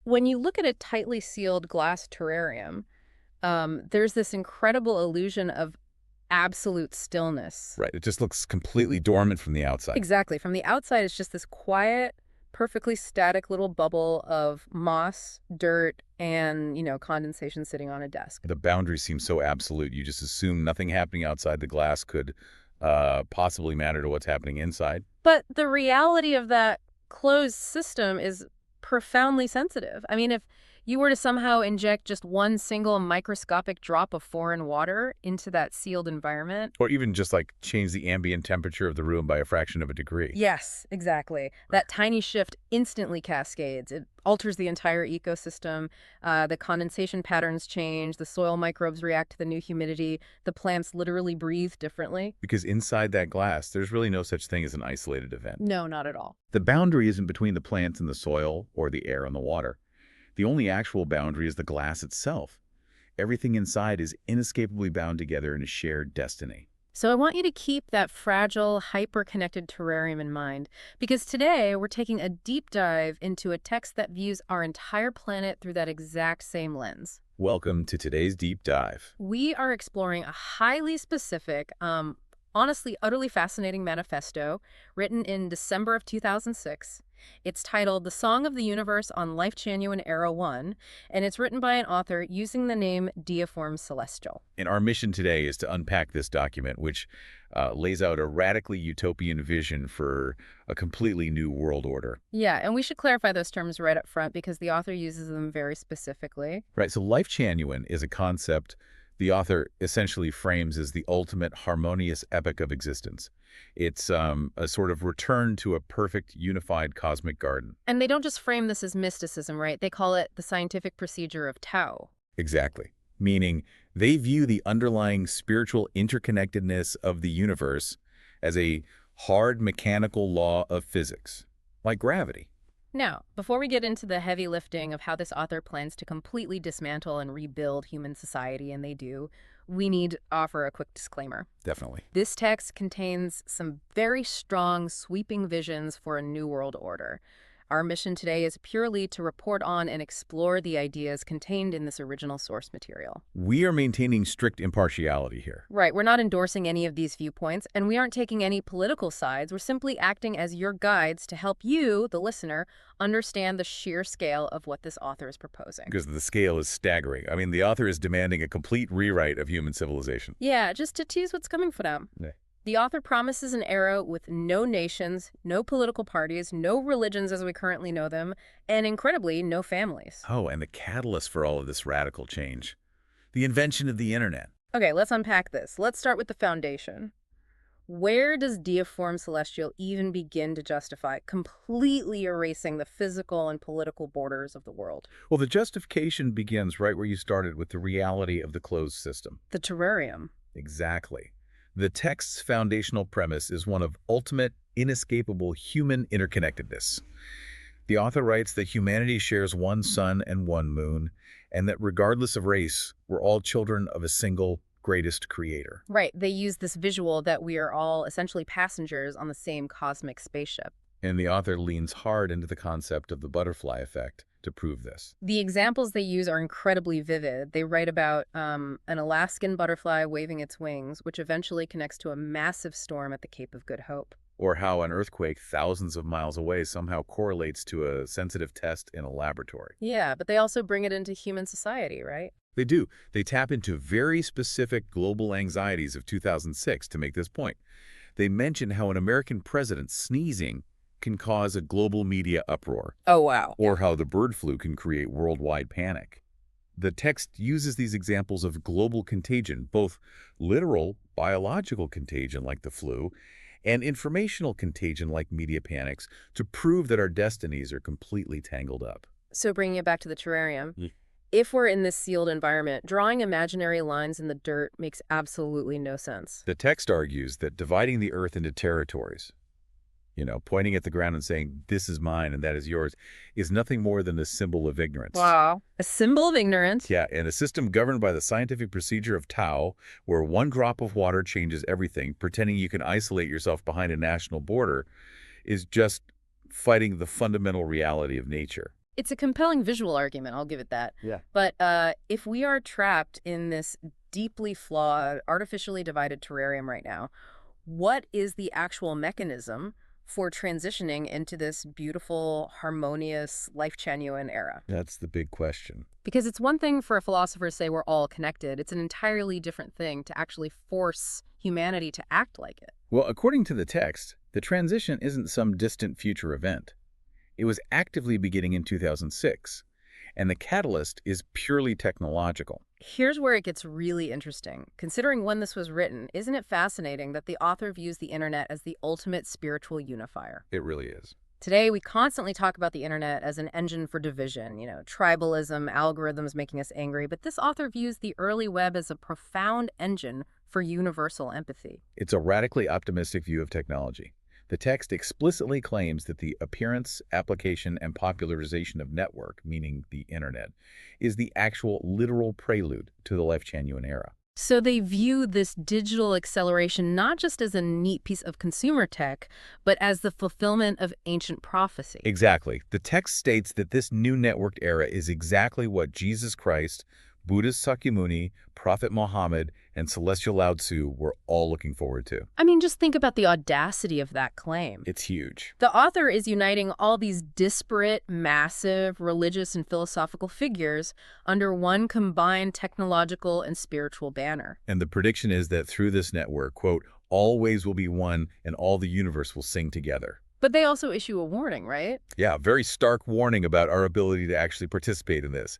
when you look at a tightly sealed glass terrarium, there's this incredible illusion of absolute stillness. Right. It just looks completely dormant from the outside. Exactly. From the outside, it's just this quiet, perfectly static little bubble of moss, dirt, and, condensation sitting on a desk. The boundaries seem so absolute. You just assume nothing happening outside the glass could possibly matter to what's happening inside. But the reality of that closed system is profoundly sensitive. I mean, if you were to somehow inject just one single microscopic drop of foreign water into that sealed environment. Or even just like change the ambient temperature of the room by a fraction of a degree. Yes, exactly. That tiny shift instantly cascades. It alters the entire ecosystem. The condensation patterns change. The soil microbes react to the new humidity. The plants literally breathe differently. Because inside that glass, there's really no such thing as an isolated event. No, not at all. The boundary isn't between the plants and the soil or the air and the water. The only actual boundary is the glass itself. Everything inside is inescapably bound together in a shared destiny. So I want you to keep that fragile, hyper-connected terrarium in mind, because today we're taking a deep dive into a text that views our entire planet through that exact same lens. Welcome to today's deep dive. We are exploring a highly specific, honestly, utterly fascinating manifesto written in December of 2006. It's titled The Song of the Universe on Lifechanyuan Era 1, and it's written by an author using the name Deiform Celestial. And our mission today is to unpack this document, which lays out a radically utopian vision for a completely new world order. Yeah, and we should clarify those terms right up front because the author uses them very specifically. Right, so Lifechanyuan is a concept the author essentially frames as the ultimate harmonious epic of existence. It's a sort of return to a perfect, unified cosmic garden. And they don't just frame this as mysticism, right? They call it the scientific procedure of Tao. Exactly. Meaning they view the underlying spiritual interconnectedness of the universe as a hard mechanical law of physics, like gravity. Now, before we get into the heavy lifting of how this author plans to completely dismantle and rebuild human society, and they do, we need to offer a quick disclaimer. Definitely. This text contains some very strong, sweeping visions for a new world order. Our mission today is purely to report on and explore the ideas contained in this original source material. We are maintaining strict impartiality here. Right, we're not endorsing any of these viewpoints, and we aren't taking any political sides. We're simply acting as your guides to help you, the listener, understand the sheer scale of what this author is proposing. Because the scale is staggering. I mean, the author is demanding a complete rewrite of human civilization. Yeah, just to tease what's coming for them. Yeah. The author promises an era with no nations, no political parties, no religions as we currently know them, and incredibly, no families. Oh, and the catalyst for all of this radical change. The invention of the internet. Okay, let's unpack this. Let's start with the foundation. Where does Deiform Celestial even begin to justify completely erasing the physical and political borders of the world? Well, the justification begins right where you started with the reality of the closed system. The terrarium. Exactly. The text's foundational premise is one of ultimate, inescapable human interconnectedness. The author writes that humanity shares one sun and one moon, and that regardless of race, we're all children of a single, greatest creator. Right, they use this visual that we are all essentially passengers on the same cosmic spaceship. And the author leans hard into the concept of the butterfly effect to prove this. The examples they use are incredibly vivid. They write about an Alaskan butterfly waving its wings, which eventually connects to a massive storm at the Cape of Good Hope. Or how an earthquake thousands of miles away somehow correlates to a sensitive test in a laboratory. Yeah, but they also bring it into human society, right? They do. They tap into very specific global anxieties of 2006 to make this point. They mention how an American president sneezing can cause a global media uproar. Oh, wow. Or how the bird flu can create worldwide panic. The text uses these examples of global contagion, both literal, biological contagion like the flu, and informational contagion like media panics, to prove that our destinies are completely tangled up. So bringing it back to the terrarium, if we're in this sealed environment, drawing imaginary lines in the dirt makes absolutely no sense. The text argues that dividing the earth into territories, pointing at the ground and saying, this is mine and that is yours, is nothing more than a symbol of ignorance. Wow. A symbol of ignorance? Yeah, and a system governed by the scientific procedure of Tao, where one drop of water changes everything, pretending you can isolate yourself behind a national border, is just fighting the fundamental reality of nature. It's a compelling visual argument, I'll give it that. Yeah. But if we are trapped in this deeply flawed, artificially divided terrarium right now, what is the actual mechanism for transitioning into this beautiful, harmonious, Lifechanyuan era? That's the big question. Because it's one thing for a philosopher to say we're all connected. It's an entirely different thing to actually force humanity to act like it. Well, according to the text, the transition isn't some distant future event. It was actively beginning in 2006, and the catalyst is purely technological. Here's where it gets really interesting. Considering when this was written, isn't it fascinating that the author views the internet as the ultimate spiritual unifier? It really is. Today, we constantly talk about the internet as an engine for division, tribalism, algorithms making us angry, but this author views the early web as a profound engine for universal empathy. It's a radically optimistic view of technology. The text explicitly claims that the appearance, application, and popularization of network, meaning the internet, is the actual literal prelude to the Lifechanyuan era. So they view this digital acceleration not just as a neat piece of consumer tech, but as the fulfillment of ancient prophecy. Exactly. The text states that this new networked era is exactly what Jesus Christ, Buddhist Sakyamuni, Prophet Muhammad, and Celestial Lao Tzu were all looking forward to. I mean, just think about the audacity of that claim. It's huge. The author is uniting all these disparate, massive, religious and philosophical figures under one combined technological and spiritual banner. And the prediction is that through this network, quote, all ways will be one and all the universe will sing together. But they also issue a warning, right? Yeah, very stark warning about our ability to actually participate in this.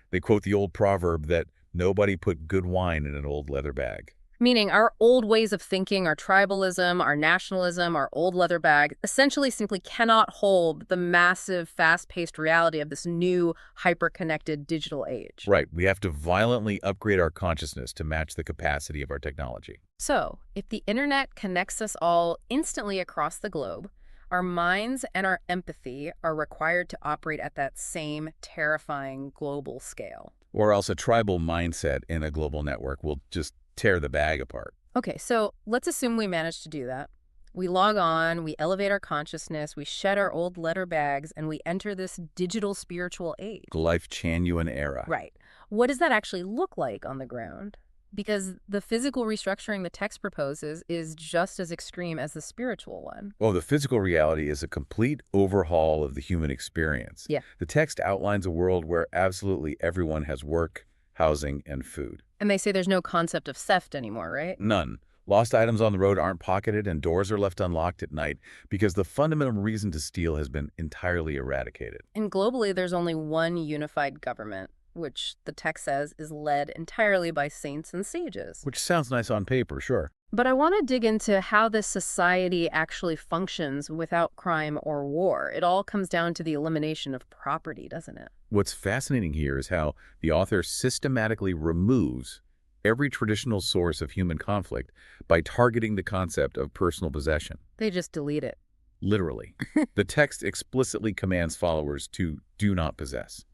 They quote the old proverb that nobody put good wine in an old leather bag. Meaning our old ways of thinking, our tribalism, our nationalism, our old leather bag, essentially simply cannot hold the massive, fast-paced reality of this new, hyper-connected digital age. Right. We have to violently upgrade our consciousness to match the capacity of our technology. So, if the internet connects us all instantly across the globe, our minds and our empathy are required to operate at that same terrifying global scale. Or else a tribal mindset in a global network will just tear the bag apart. Okay, so let's assume we manage to do that. We log on, we elevate our consciousness, we shed our old letter bags, and we enter this digital spiritual age. The Lifechanyuan era. Right. What does that actually look like on the ground? Because the physical restructuring the text proposes is just as extreme as the spiritual one. Well, the physical reality is a complete overhaul of the human experience. Yeah. The text outlines a world where absolutely everyone has work, housing, and food. And they say there's no concept of theft anymore, right? None. Lost items on the road aren't pocketed and doors are left unlocked at night because the fundamental reason to steal has been entirely eradicated. And globally, there's only one unified government, which the text says is led entirely by saints and sages. Which sounds nice on paper, sure. But I want to dig into how this society actually functions without crime or war. It all comes down to the elimination of property, doesn't it? What's fascinating here is how the author systematically removes every traditional source of human conflict by targeting the concept of personal possession. They just delete it. Literally. The text explicitly commands followers to do not possess.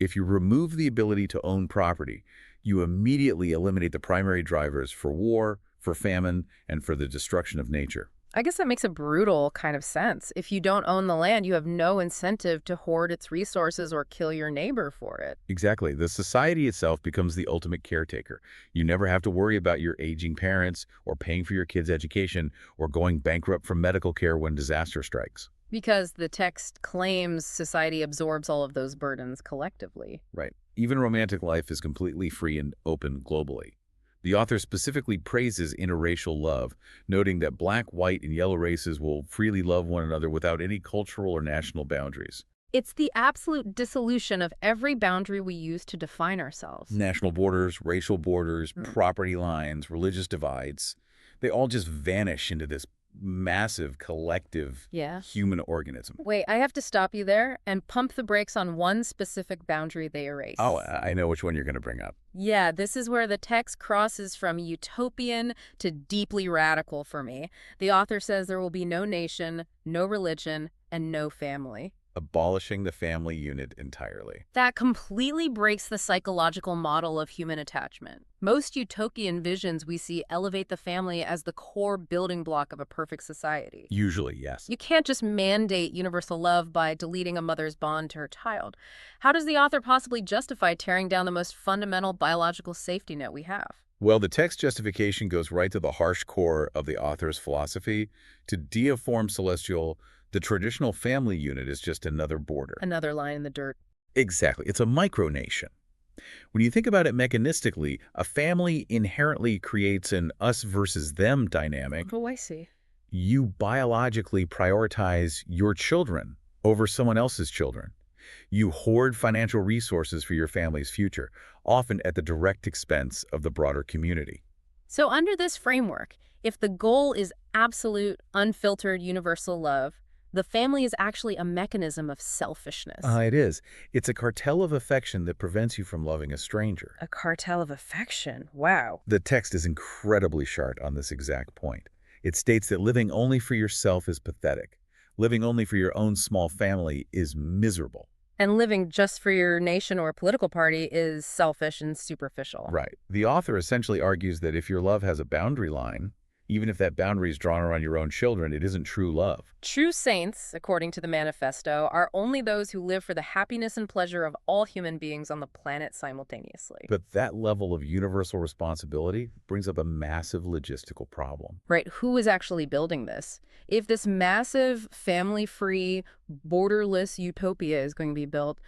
If you remove the ability to own property, you immediately eliminate the primary drivers for war, for famine, and for the destruction of nature. I guess that makes a brutal kind of sense. If you don't own the land, you have no incentive to hoard its resources or kill your neighbor for it. Exactly. The society itself becomes the ultimate caretaker. You never have to worry about your aging parents or paying for your kids' education or going bankrupt from medical care when disaster strikes. Because the text claims society absorbs all of those burdens collectively. Right. Even romantic life is completely free and open globally. The author specifically praises interracial love, noting that black, white, and yellow races will freely love one another without any cultural or national boundaries. It's the absolute dissolution of every boundary we use to define ourselves. National borders, racial borders, property lines, religious divides, they all just vanish into this massive collective human organism. Wait, I have to stop you there and pump the brakes on one specific boundary they erase. Oh, I know which one you're going to bring up. Yeah, this is where the text crosses from utopian to deeply radical for me. The author says there will be no nation, no religion, and no family. abolishing the family unit entirely. That completely breaks the psychological model of human attachment. Most utopian visions we see elevate the family as the core building block of a perfect society. Usually, yes. You can't just mandate universal love by deleting a mother's bond to her child. How does the author possibly justify tearing down the most fundamental biological safety net we have? Well, the text justification goes right to the harsh core of the author's philosophy. To deiform Celestial, the traditional family unit is just another border. Another line in the dirt. Exactly. It's a micronation. When you think about it mechanistically, a family inherently creates an us versus them dynamic. Oh, I see. You biologically prioritize your children over someone else's children. You hoard financial resources for your family's future, often at the direct expense of the broader community. So under this framework, if the goal is absolute, unfiltered, universal love, the family is actually a mechanism of selfishness. It is. It's a cartel of affection that prevents you from loving a stranger. A cartel of affection. Wow. The text is incredibly sharp on this exact point. It states that living only for yourself is pathetic. Living only for your own small family is miserable. And living just for your nation or political party is selfish and superficial. Right. The author essentially argues that if your love has a boundary line, even if that boundary is drawn around your own children, it isn't true love. True saints, according to the manifesto, are only those who live for the happiness and pleasure of all human beings on the planet simultaneously. But that level of universal responsibility brings up a massive logistical problem. Right, who is actually building this? If this massive, family-free, borderless utopia is going to be built,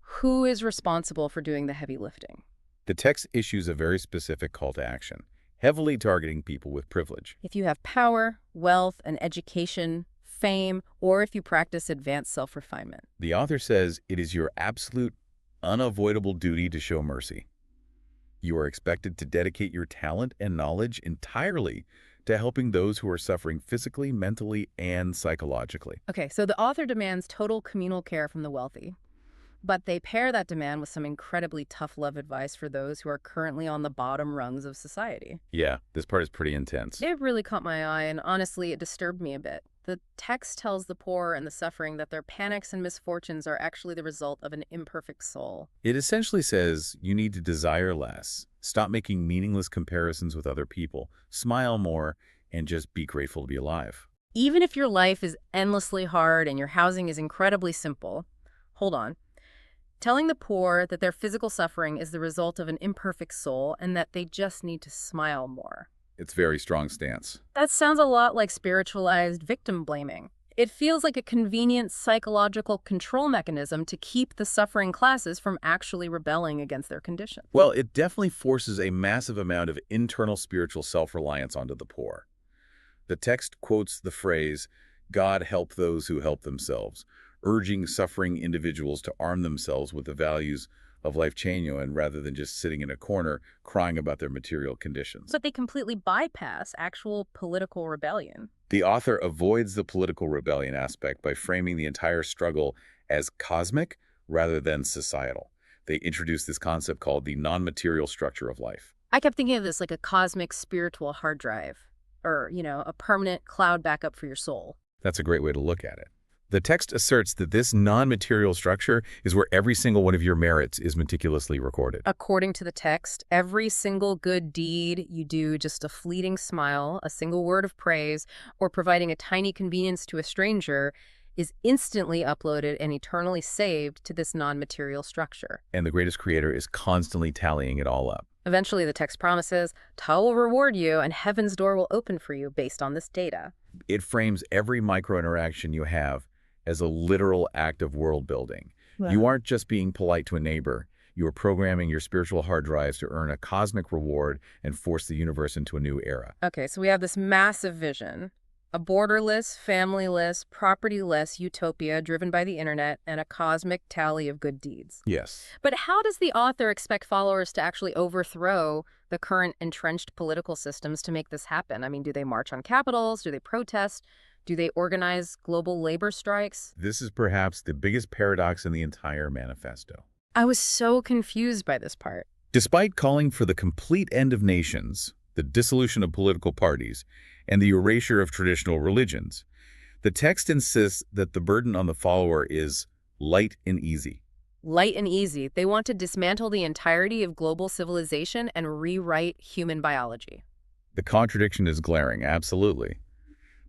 who is responsible for doing the heavy lifting? The text issues a very specific call to action, heavily targeting people with privilege. If you have power, wealth, and education, fame, or if you practice advanced self-refinement. The author says it is your absolute, unavoidable duty to show mercy. You are expected to dedicate your talent and knowledge entirely to helping those who are suffering physically, mentally, and psychologically. Okay, so the author demands total communal care from the wealthy. But they pair that demand with some incredibly tough love advice for those who are currently on the bottom rungs of society. Yeah, this part is pretty intense. It really caught my eye, and honestly, it disturbed me a bit. The text tells the poor and the suffering that their panics and misfortunes are actually the result of an imperfect soul. It essentially says you need to desire less, stop making meaningless comparisons with other people, smile more, and just be grateful to be alive. Even if your life is endlessly hard and your housing is incredibly simple, hold on. Telling the poor that their physical suffering is the result of an imperfect soul and that they just need to smile more. It's a very strong stance. That sounds a lot like spiritualized victim blaming. It feels like a convenient psychological control mechanism to keep the suffering classes from actually rebelling against their condition. Well, it definitely forces a massive amount of internal spiritual self-reliance onto the poor. The text quotes the phrase, "God help those who help themselves," urging suffering individuals to arm themselves with the values of Lifechanyuan rather than just sitting in a corner crying about their material conditions. But they completely bypass actual political rebellion. The author avoids the political rebellion aspect by framing the entire struggle as cosmic rather than societal. They introduce this concept called the non-material structure of life. I kept thinking of this like a cosmic spiritual hard drive, or, a permanent cloud backup for your soul. That's a great way to look at it. The text asserts that this non-material structure is where every single one of your merits is meticulously recorded. According to the text, every single good deed you do, just a fleeting smile, a single word of praise, or providing a tiny convenience to a stranger, is instantly uploaded and eternally saved to this non-material structure. And the greatest creator is constantly tallying it all up. Eventually, the text promises, Ta will reward you and heaven's door will open for you based on this data. It frames every micro-interaction you have as a literal act of world building. Wow. You aren't just being polite to a neighbor. You are programming your spiritual hard drives to earn a cosmic reward and force the universe into a new era. Okay, so we have this massive vision, a borderless, familyless, propertyless utopia driven by the internet and a cosmic tally of good deeds. Yes. But how does the author expect followers to actually overthrow the current entrenched political systems to make this happen? I mean, do they march on capitals? Do they protest? Do they organize global labor strikes? This is perhaps the biggest paradox in the entire manifesto. I was so confused by this part. Despite calling for the complete end of nations, the dissolution of political parties, and the erasure of traditional religions, the text insists that the burden on the follower is light and easy. Light and easy. They want to dismantle the entirety of global civilization and rewrite human biology. The contradiction is glaring, absolutely.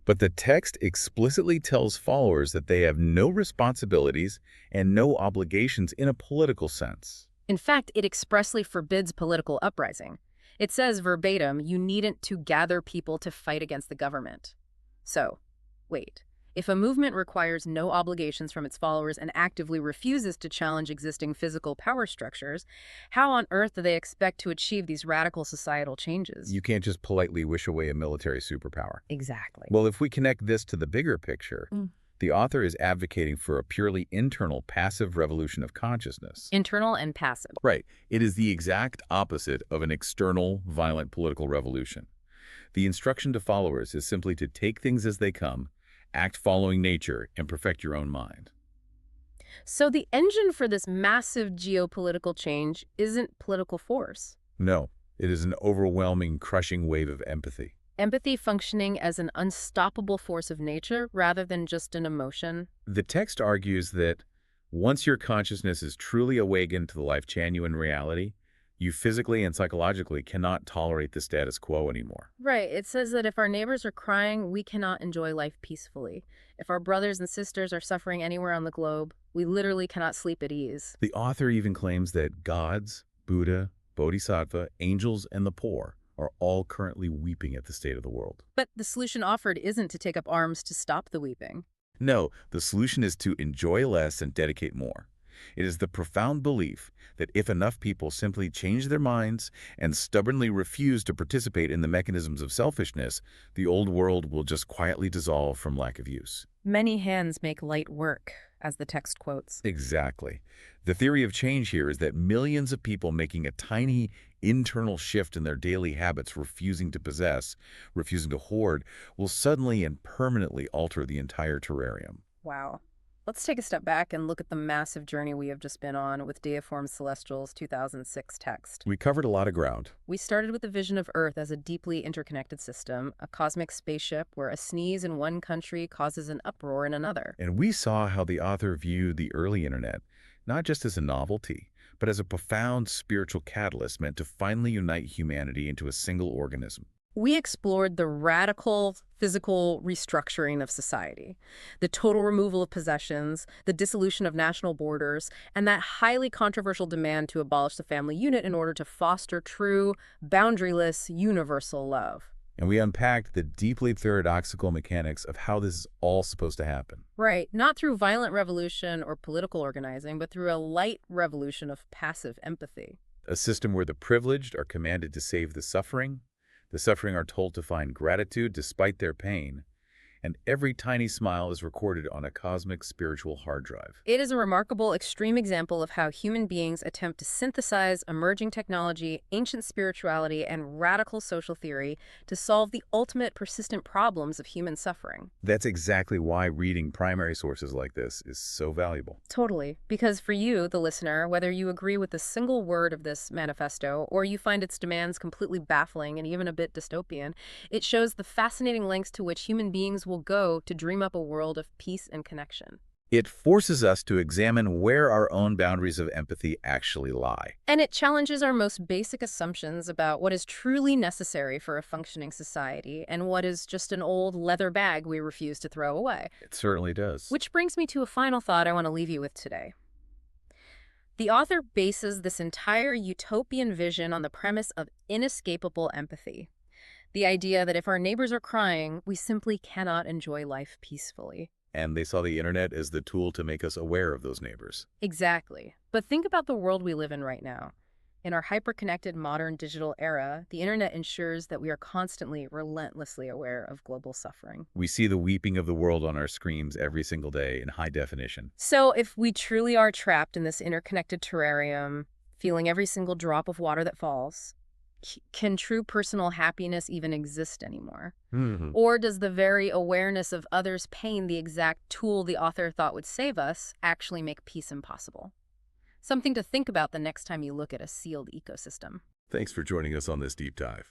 But the text explicitly tells followers that they have no responsibilities and no obligations in a political sense. In fact, it expressly forbids political uprising. It says verbatim, you needn't to gather people to fight against the government. So, wait. If a movement requires no obligations from its followers and actively refuses to challenge existing physical power structures, how on earth do they expect to achieve these radical societal changes? You can't just politely wish away a military superpower. Exactly. Well, if we connect this to the bigger picture, the author is advocating for a purely internal, passive revolution of consciousness. Internal and passive. Right. It is the exact opposite of an external, violent political revolution. The instruction to followers is simply to take things as they come, act following nature, and perfect your own mind. So the engine for this massive geopolitical change isn't political force. No, it is an overwhelming, crushing wave of empathy. Empathy functioning as an unstoppable force of nature rather than just an emotion. The text argues that once your consciousness is truly awakened to the Lifechanyuan reality, you physically and psychologically cannot tolerate the status quo anymore. Right. It says that if our neighbors are crying, we cannot enjoy life peacefully. If our brothers and sisters are suffering anywhere on the globe, we literally cannot sleep at ease. The author even claims that gods, Buddha, Bodhisattva, angels, and the poor are all currently weeping at the state of the world. But the solution offered isn't to take up arms to stop the weeping. No, the solution is to enjoy less and dedicate more. It is the profound belief that if enough people simply change their minds and stubbornly refuse to participate in the mechanisms of selfishness, the old world will just quietly dissolve from lack of use. Many hands make light work, as the text quotes. Exactly. The theory of change here is that millions of people making a tiny internal shift in their daily habits, refusing to possess, refusing to hoard, will suddenly and permanently alter the entire terrarium. Wow. Let's take a step back and look at the massive journey we have just been on with Deiform Celestial's 2006 text. We covered a lot of ground. We started with the vision of Earth as a deeply interconnected system, a cosmic spaceship where a sneeze in one country causes an uproar in another. And we saw how the author viewed the early internet, not just as a novelty, but as a profound spiritual catalyst meant to finally unite humanity into a single organism. We explored the radical physical restructuring of society, the total removal of possessions, the dissolution of national borders, and that highly controversial demand to abolish the family unit in order to foster true, boundaryless, universal love. And we unpacked the deeply paradoxical mechanics of how this is all supposed to happen. Right, not through violent revolution or political organizing, but through a light revolution of passive empathy. A system where the privileged are commanded to save the suffering are told to find gratitude despite their pain, and every tiny smile is recorded on a cosmic spiritual hard drive. It is a remarkable, extreme example of how human beings attempt to synthesize emerging technology, ancient spirituality, and radical social theory to solve the ultimate persistent problems of human suffering. That's exactly why reading primary sources like this is so valuable. Totally. Because for you, the listener, whether you agree with a single word of this manifesto or you find its demands completely baffling and even a bit dystopian, it shows the fascinating lengths to which human beings will go to dream up a world of peace and connection. It forces us to examine where our own boundaries of empathy actually lie. And it challenges our most basic assumptions about what is truly necessary for a functioning society and what is just an old leather bag we refuse to throw away. It certainly does. Which brings me to a final thought I want to leave you with today. The author bases this entire utopian vision on the premise of inescapable empathy. The idea that if our neighbors are crying, we simply cannot enjoy life peacefully. And they saw the internet as the tool to make us aware of those neighbors. Exactly. But think about the world we live in right now. In our hyper-connected modern digital era, the internet ensures that we are constantly, relentlessly aware of global suffering. We see the weeping of the world on our screens every single day in high definition. So if we truly are trapped in this interconnected terrarium, feeling every single drop of water that falls, can true personal happiness even exist anymore? Or does the very awareness of others' pain, the exact tool the author thought would save us, actually make peace impossible? Something to think about the next time you look at a sealed ecosystem. Thanks for joining us on this deep dive.